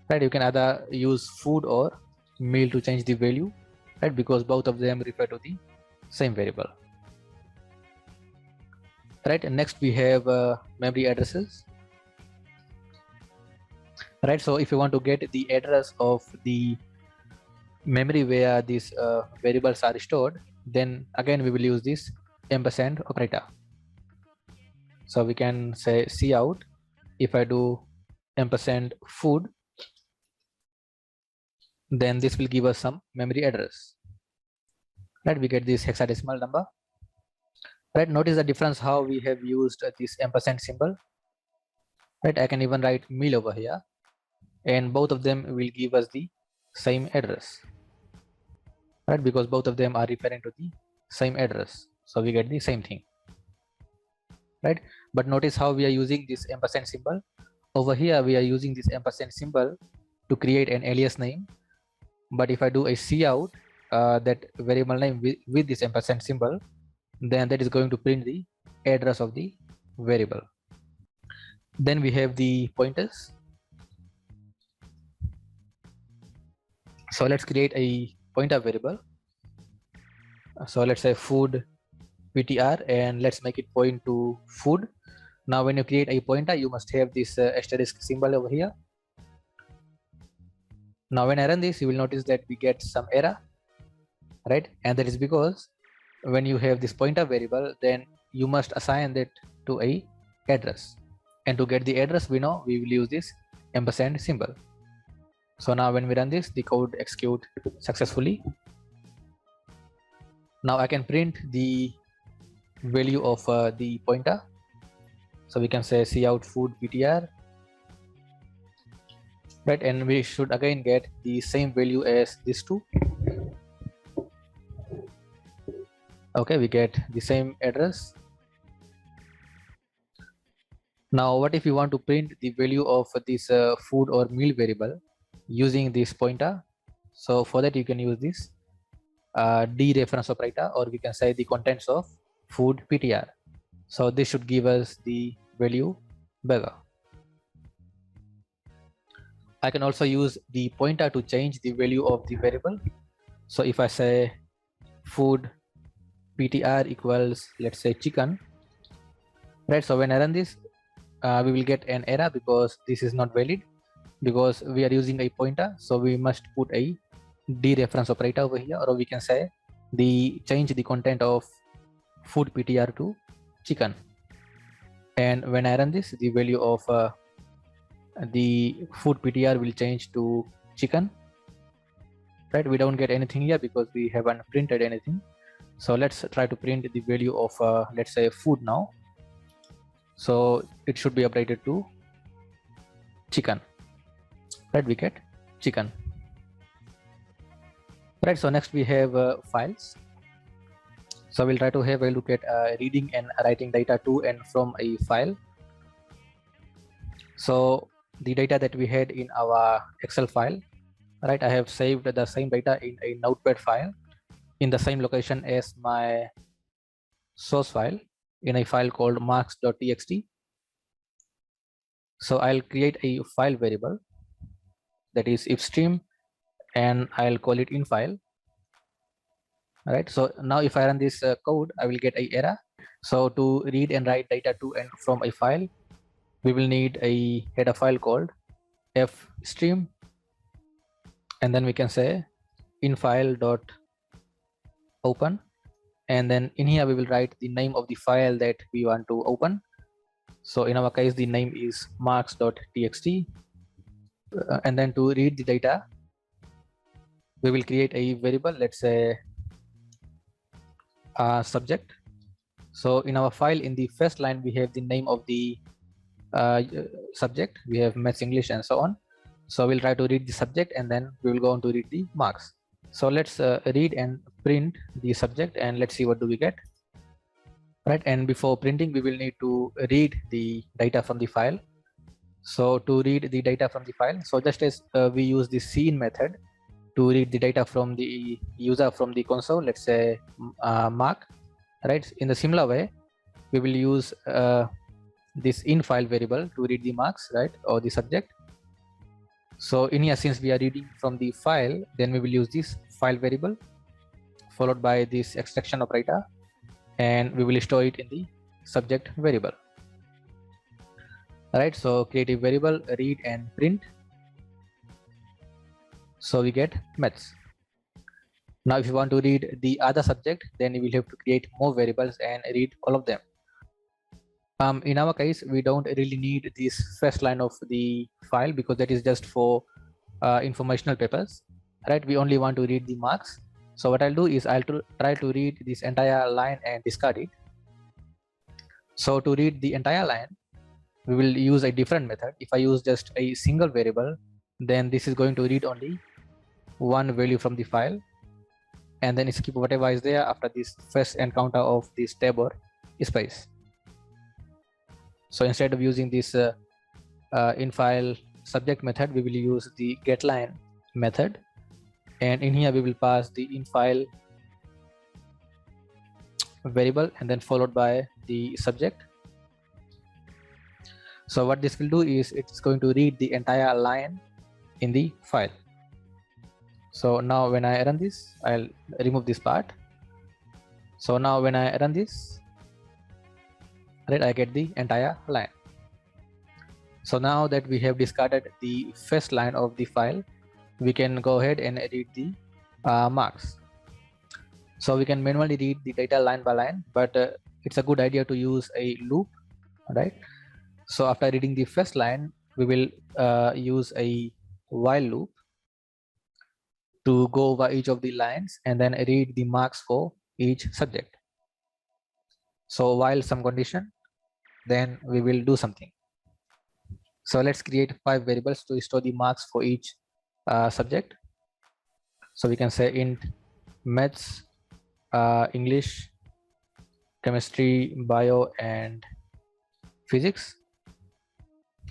Right, you can either use food or meal to change the value, right, because both of them refer to the same variable. Right, and next we have memory addresses. Right, so if you want to get the address of the memory where these variables are stored, then again we will use this ampersand operator. So we can say cout. If I do ampersand food, then this will give us some memory address. Right, we get this hexadecimal number. Right, notice the difference how we have used this ampersand symbol. Right, I can even write meal over here, and both of them will give us the same address. Right, because both of them are referring to the same address, so we get the same thing. Right, but notice how we are using this ampersand symbol. Over here we are using this ampersand symbol to create an alias name, but if I do a cout that variable name with this ampersand symbol, then that is going to print the address of the variable. Then we have the pointers. So let's create a pointer variable. So let's say food ptr, and let's make it point to food. Now when you create a pointer, you must have this asterisk symbol over here. Now when I run this, you will notice that we get some error, right? And that is because when you have this pointer variable, then you must assign it to a address, and to get the address, we know we will use this ampersand symbol. So now when we run this, the code execute successfully. Now I can print the value of the pointer. So we can say cout food ptr, right, and we should again get the same value as this two. Okay, we get the same address. Now what if you want to print the value of this food or meal variable using this pointer? So for that you can use this dereference operator, or we can say the contents of food ptr. So this should give us the value burger. I can also use the pointer to change the value of the variable. So if I say food ptr equals, let's say, chicken, right, so when I run this, we will get an error because this is not valid, because we are using a pointer. So we must put a dereference operator over here, or we can say change the content of food ptr to chicken. And when I run this, the value of the food ptr will change to chicken, right? We don't get anything here because we haven't printed anything. So let's try to print the value of let's say food now. So it should be updated to chicken, right? We get chicken, right? So next we have files. So we'll try to have a look at reading and writing data to and from a file. So the data that we had in our Excel file, right, I have saved the same data in a notepad file in the same location as my source file, in a file called marks.txt. So I'll create a file variable, that is ifstream, and I'll call it infile. Right, so now if I run this code, I will get a error. So to read and write data to and from a file, we will need a header file called fstream, and then we can say infile.open, and then in here we will write the name of the file that we want to open. So in our case, the name is marks.txt, and then to read the data, we will create a variable, let's say subject. So in our file, in the first line, we have the name of the subject. We have Maths, English, and so on. So we'll try to read the subject, and then we will go on to read the marks. So let's read and print the subject, and let's see what do we get. Right, and before printing, we will need to read the data from the file. So to read the data from the file, so just as we use the cin method to read the data from the user from the console, let's say mark, right, in the similar way, we will use this infile variable to read the marks, right, or the subject. So in here, since we are reading from the file, then we will use this file variable followed by this extraction operator, and we will store it in the subject variable. All right, so create a variable, read and print. So we get maths. Now if you want to read the other subject, then you will have to create more variables and read all of them. In our case, we don't really need this first line of the file because that is just for informational purpose, right? We only want to read the marks. So what I'll do is I'll try to read this entire line and discard it. So to read the entire line, we will use a different method. If I use just a single variable, then this is going to read only one value from the file, and then skip whatever is there after this first encounter of this tab or space. So instead of using this infile subject method, we will use the getLine method, and in here we will pass the infile variable and then followed by the subject. So what this will do is it's going to read the entire line in the file. So now when I run this, I'll remove this part. So now when I run this, right, I get the entire line. So now that we have discarded the first line of the file, we can go ahead and edit the marks. So we can manually read the data line by line, but it's a good idea to use a loop, right? So after reading the first line, we will use a while loop to go over each of the lines and then read the marks for each subject. So while some condition, then we will do something. So let's create 5 variables to store the marks for each subject. So we can say int maths, English, chemistry, bio, and physics.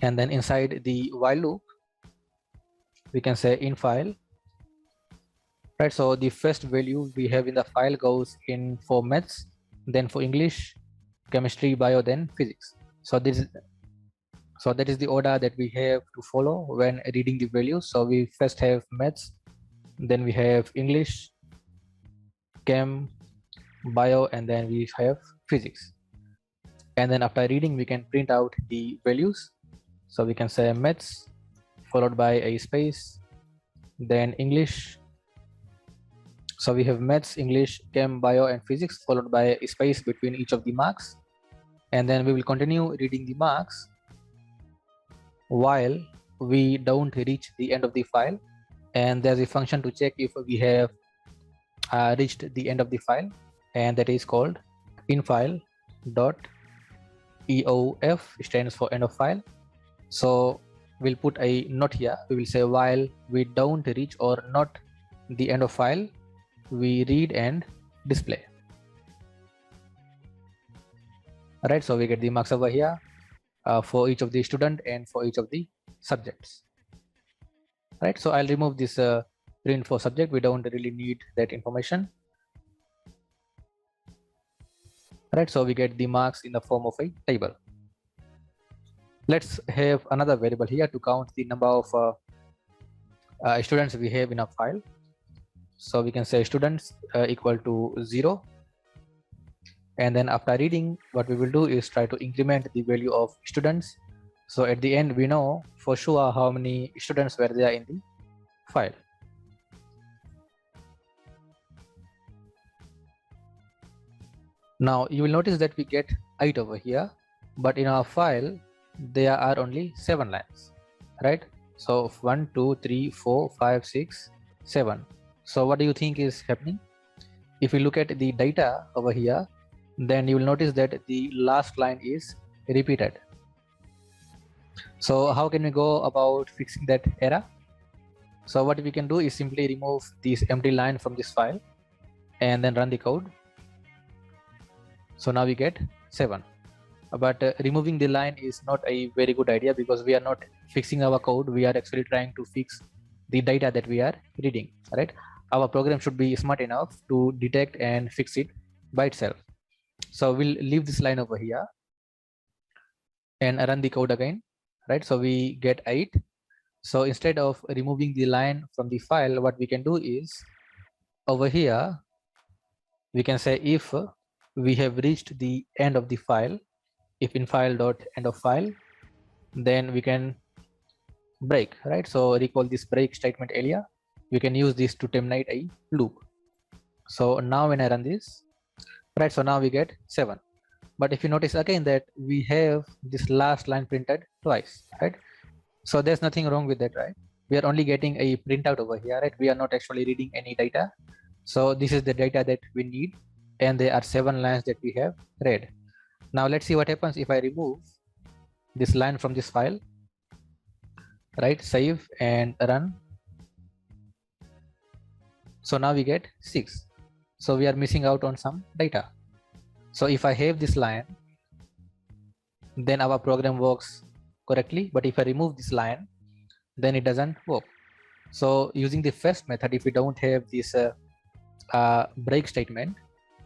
And then inside the while loop, we can say in file, right? So the first value we have in the file goes in for maths, then for English, chemistry, bio, then physics. So that is the order that we have to follow when reading the values. So we first have maths, then we have English, chem, bio, and then we have physics. And then after reading, we can print out the values. So we can say maths followed by a space, then English. So we have maths, English, chem, bio, and physics followed by a space between each of the marks. And then we will continue reading the marks while we don't reach the end of the file. And there's a function to check if we have reached the end of the file, and that is called infile.eof, stands for end of file. So we'll put a note here. We will say while we don't reach or not the end of file, we read and display. All right, so we get the marks over here for each of the student and for each of the subjects. All right, so I'll remove this print for subject. We don't really need that information. All right, so we get the marks in the form of a table. Let's have another variable here to count the number of students we have in a file. So we can say students equal to 0. And then after reading, what we will do is try to increment the value of students. So at the end, we know for sure how many students were there in the file. Now you will notice that we get 8 over here, but in our file, there are only 7 lines, right? So 1, 2, 3, 4, 5, 6, 7. So what do you think is happening? If you look at the data over here, then you will notice that the last line is repeated. So how can we go about fixing that error? So what we can do is simply remove this empty line from this file and then run the code. So now we get 7. But removing the line is not a very good idea, because we are not fixing our code. We are actually trying to fix the data that we are reading, right? Our program should be smart enough to detect and fix it by itself. So we'll leave this line over here and run the code again, right? So we get 8. So instead of removing the line from the file, what we can do is over here, we can say if we have reached the end of the file, if in file.end of file, then we can break, right? So recall this break statement earlier. We can use this to terminate a loop. So now when I run this, right, so now we get 7. But if you notice again that we have this last line printed twice, right? So there's nothing wrong with that, right? We are only getting a printout over here, right? We are not actually reading any data. So this is the data that we need, and there are 7 lines that we have read. Now let's see what happens if I remove this line from this file, right? Save and run. So now we get 6. So we are missing out on some data. So if I have this line, then our program works correctly. But if I remove this line, then it doesn't work. So using the first method, if we don't have this break statement,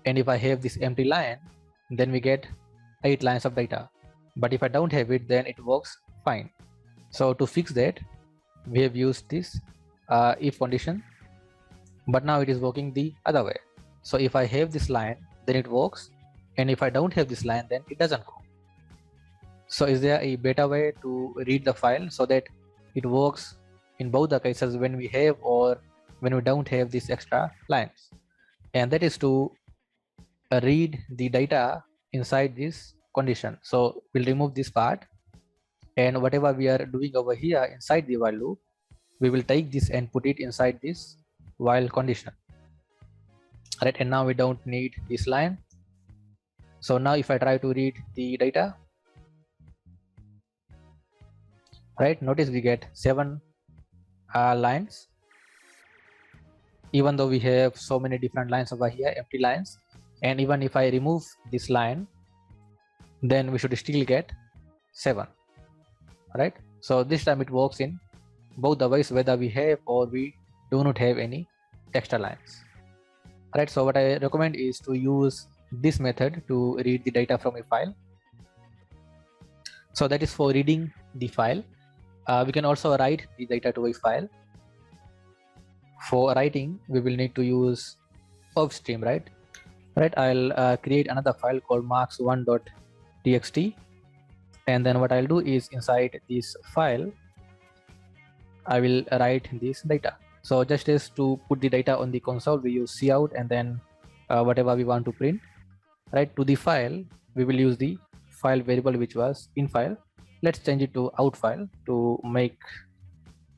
and if I have this empty line, then we get 8 lines of data. But if I don't have it, then it works fine. So to fix that, we have used this if condition, but now it is working the other way. So if I have this line, then it works, and if I don't have this line, then it doesn't work. So is there a better way to read the file so that it works in both the cases, when we have or when we don't have these extra lines? and that is to read the data inside this condition. So we'll remove this part, and whatever we are doing over here inside the while loop, we will take this and put it inside this while condition. Right, and now we don't need this line. So now if I try to read the data, right, notice we get 7 lines, even though we have so many different lines over here, empty lines. And even if I remove this line, then we should still get 7, right? So this time it works in both the ways, whether we have or we do not have any extra lines, right? So what I recommend is to use this method to read the data from a file. So that is for reading the file. We can also write the data to a file. For writing, we will need to use offstream, right? I'll create another file called marks1.txt, and then what I'll do is inside this file, I will write this data. So just as to put the data on the console, we use cout and then whatever we want to print, right? To the file, we will use the file variable which was in file. Let's change it to out file to make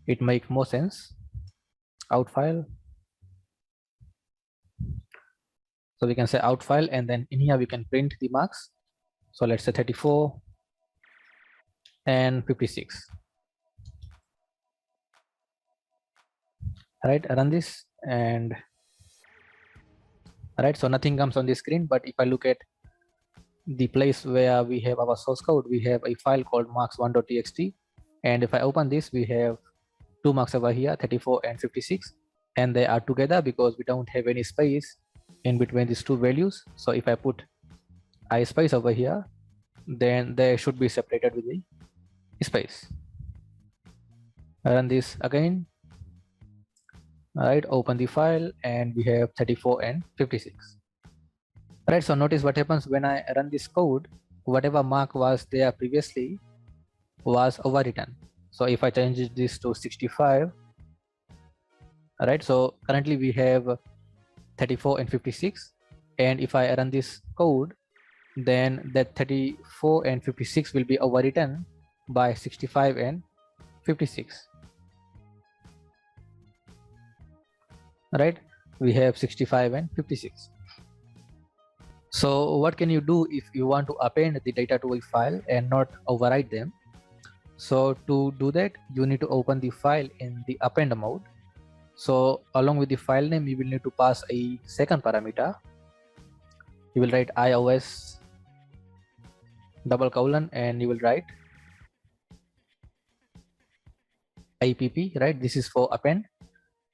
it make more sense. Out file. So we can say out file, and then in here we can print the marks. So let's say 34 and 56. Right, run this, and right, so nothing comes on the screen. But if I look at the place where we have our source code, we have a file called marks1.txt, and if I open this, we have 2 marks over here, 34 and 56, and they are together because we don't have any space in between these two values. So if I put I space over here, then they should be separated with the space. I run this again. All right, open the file, and we have 34 and 56. Right, so notice what happens when I run this code. Whatever mark was there previously was overwritten. So if I change this to 65, all right, so currently we have 34 and 56, and if I run this code, then that 34 and 56 will be overwritten by 65 and 56. Right, we have 65 and 56. So what can you do if you want to append the data to a file and not overwrite them? So to do that, you need to open the file in the append mode. So along with the file name, you will need to pass a second parameter. You will write iOS :, and you will write app, right? This is for append.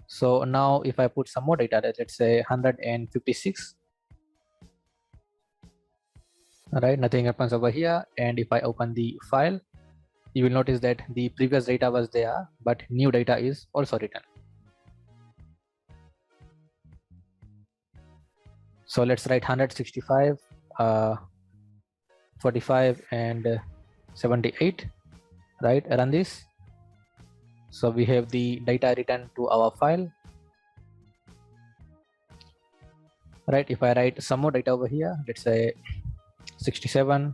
So now if I put some more data, let's say 156, right, nothing happens over here. And if I open the file, you will notice that the previous data was there, but new data is also written. So let's write 165, 45 and 78, right? Run this. So we have the data written to our file, right? If I write some more data over here, let's say 67,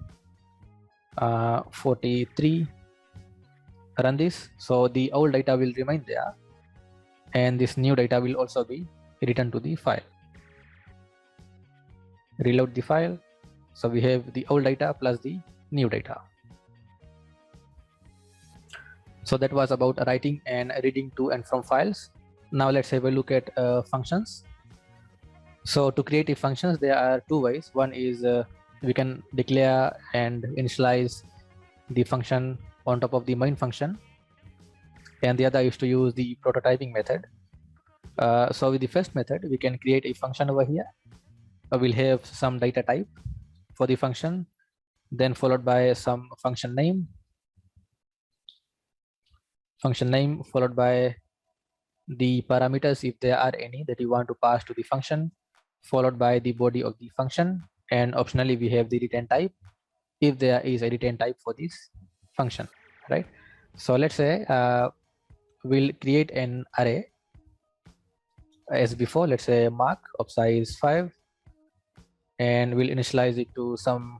43, run this. So the old data will remain there, and this new data will also be written to the file. Reload the file. So we have the old data plus the new data. So that was about writing and reading to and from files. Now let's have a look at functions. So to create a functions, there are two ways. One is we can declare and initialize the function on top of the main function, and the other is to use the prototyping method. So with the first method, we can create a function over here. We'll have some data type for the function, then followed by some function name followed by the parameters, if there are any, that you want to pass to the function, followed by the body of the function, and optionally we have the return type if there is a return type for this function, right? So let's say we'll create an array, as before. Let's say mark of size 5, and we'll initialize it to some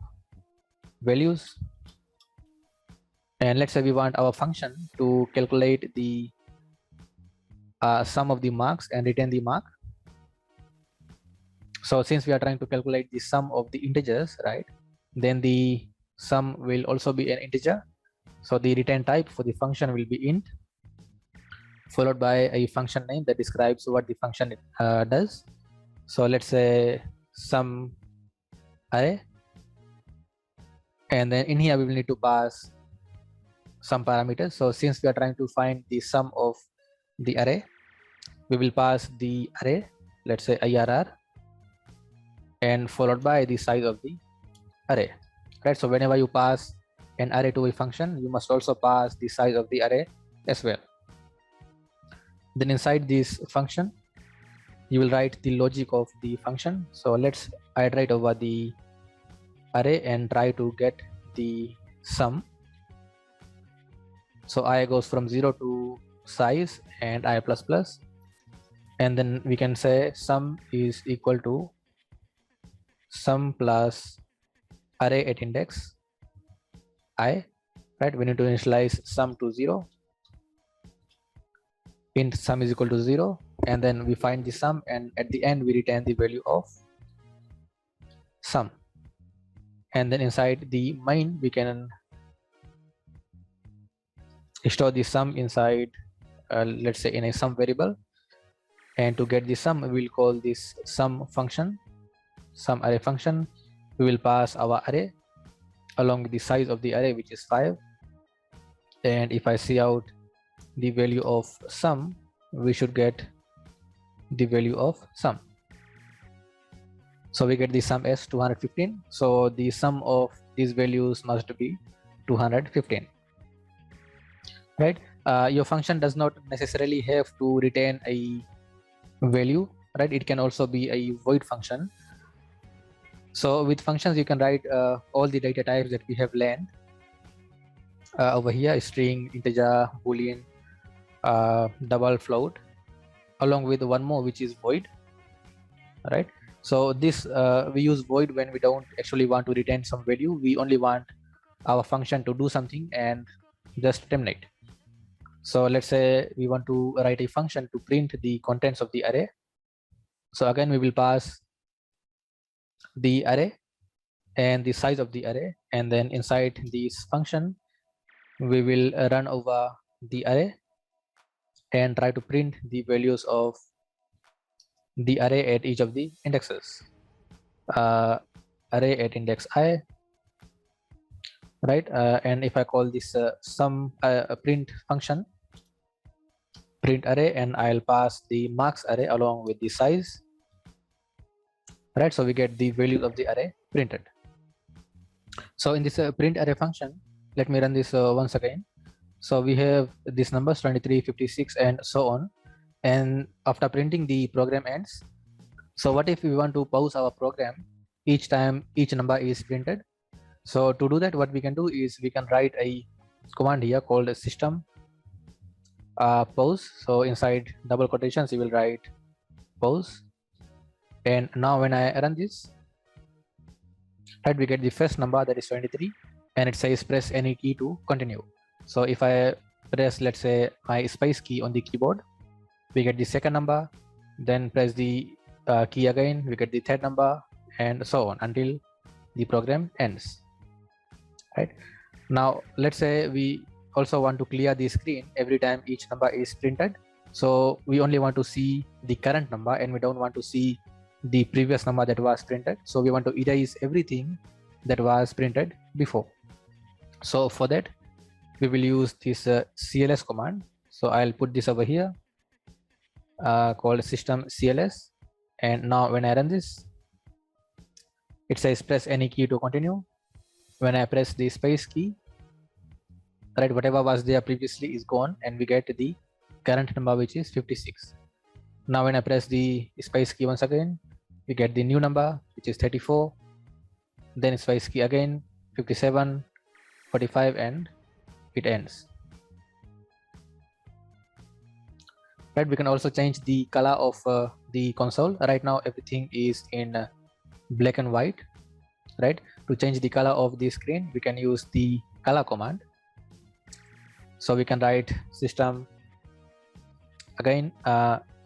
values. And let's say we want our function to calculate the sum of the marks and return the mark. So since we are trying to calculate the sum of the integers, right, then the sum will also be an integer. So the return type for the function will be int, followed by a function name that describes what the function does. So let's say sum array, and then in here we will need to pass some parameters. So since we are trying to find the sum of the array, we will pass the array, let's say IRR, and followed by the size of the array, right? So whenever you pass an array to a function, you must also pass the size of the array as well. Then inside this function, you will write the logic of the function. So let's iterate over the array and try to get the sum. So I goes from 0 to size and I plus plus, and then we can say sum is equal to sum plus array at index I, right? We need to initialize sum to 0, int sum is equal to 0, and then we find the sum, and at the end we return the value of sum. And then inside the main we can store the sum inside let's say in a sum variable, and to get the sum we will call this sum function, sum array function. We will pass our array along with the size of the array, which is 5, and if I see out the value of sum, we should get the value of sum. So we get the sum as 215. So the sum of these values must be 215, right? Your function does not necessarily have to retain a value, right? It can also be a void function. So with functions you can write all the data types that we have learned over here: string, integer, boolean, double, float, along with one more which is void, right? So this we use void when we don't actually want to retain some value. We only want our function to do something and just terminate. So let's say we want to write a function to print the contents of the array. So again we will pass the array and the size of the array, and then inside this function we will run over the array and try to print the values of the array at each of the indexes. Array at index I, right? And if I call this sum print function, print array, and I'll pass the marks array along with the size, right? So we get the values of the array printed. So in this print array function, let me run this once again. So we have these numbers 23, 56, and so on. And after printing, the program ends. So what if we want to pause our program each time each number is printed? So to do that, what we can do is we can write a command here called system pause. So inside double quotations, you will write pause. And now when I run this, right, we get the first number, that is 23, and it says press any key to continue. So if I press, let's say, my space key on the keyboard, we get the second number, then press the key again, we get the third number, and so on until the program ends, right? Now let's say we also want to clear the screen every time each number is printed. So we only want to see the current number and we don't want to see the previous number that was printed. So we want to erase everything that was printed before. So for that we will use this cls command. So I'll put this over here called system cls, and now when I run this, it says press any key to continue. When I press the space key, right, whatever was there previously is gone and we get the current number, which is 56. Now when I press the space key once again, we get the new number, which is 34, then space key again, 57, 45, and it ends, right? We can also change the color of the console. Right now everything is in black and white, right? To change the color of the screen, we can use the color command. So we can write system, again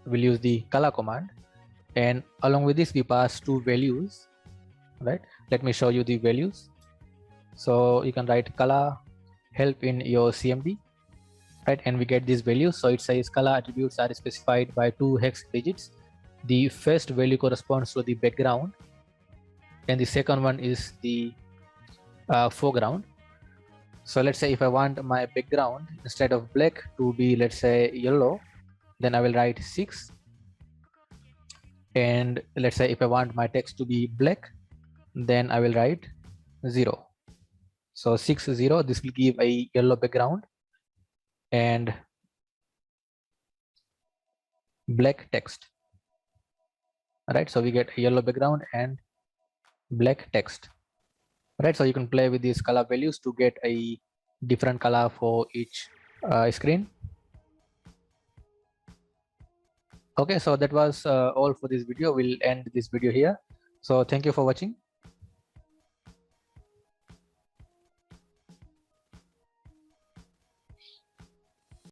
we'll use the color command, and along with this we pass two values, right? Let me show you the values. So you can write color help in your CMD, right? And we get these values. So it says color attributes are specified by 2 hex digits. The first value corresponds to the background, and the second one is the foreground. So let's say if I want my background instead of black to be, let's say, yellow, then I will write 6. And let's say if I want my text to be black, then I will write 0. So 6 0, this will give a yellow background and black text. Right, so we get a yellow background and black text. Right, so you can play with these color values to get a different color for each screen. Okay, so that was all for this video. We'll end this video here. So thank you for watching.